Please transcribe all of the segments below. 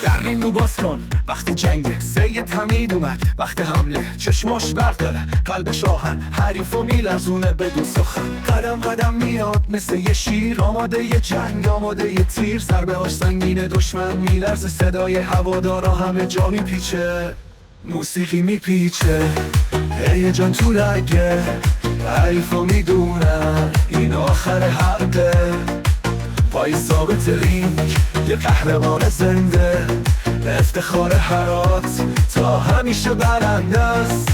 در رینگو باز کن وقتی جنگ سید حمید اومد، وقت حمله چشماش برق داره، قلبش آهن، حریفو میلرزونه بدون سخن. قدم قدم میاد مثل یه شیر، آماده یه جنگ، آماده یه تیر. ضربه هاش سنگینه، دشمن میلرزه، صدای هوادارا همه جا میپیچه، موسیقی میپیچه، هیجان تو رگه، حریفو میدونن این آخر حقه. پای ثابت رینگ یه قهرمان زنده، افتخار هرات تا همیشه برنده است.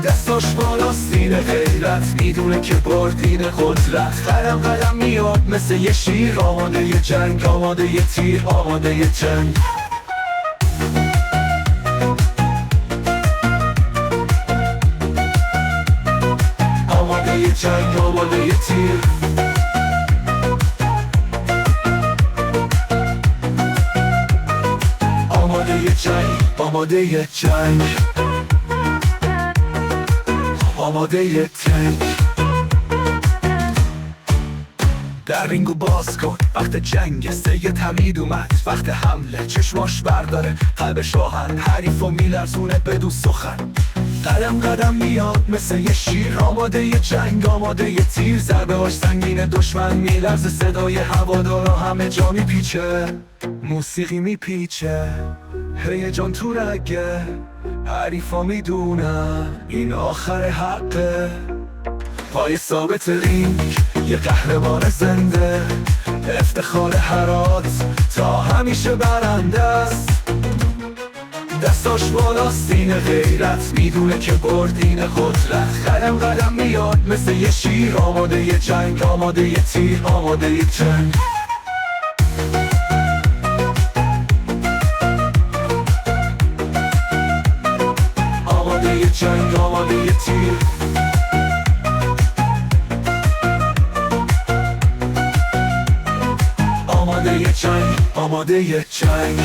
دستاش بالا سینه غیرت، میدونه که بردین قدرت. قدم قدم میاد مثل یه شیر، آماده یه جنگ، آماده یه تیر، آماده یه جنگ. آماده یه جنگ، آماده یه تیر. آماده یه جنگ، آماده یه جنگ، آماده یه تنگ. در رینگو باز کن وقت جنگ سید حمید اومد، وقت حمله چشماش برداره، قلبش آهن، حریفو میلرزونه بدون سخن. قدم قدم میاد مثل یه شیر، آماده یه جنگ، آماده یه تیر. ضربه هاش سنگینه، دشمن میلرزه، صدای هوادارا همه جا میپیچه، موسیقی میپیچه، هیجان تو رگه، حریفا میدونن این آخر حقه. پای ثابت رینگ یه قهرمان زنده، افتخار هرات تا همیشه برنده است. دستاش بالا سینه غیرت، میدونه که بردین قدرت. قدم قدم میاد مثل یه شیر، آماده یه جنگ، آماده یه تیر، آماده یه جنگ. آماده یه جنگ، آماده یه تیر. آماده یه جنگ، آماده یه جنگ.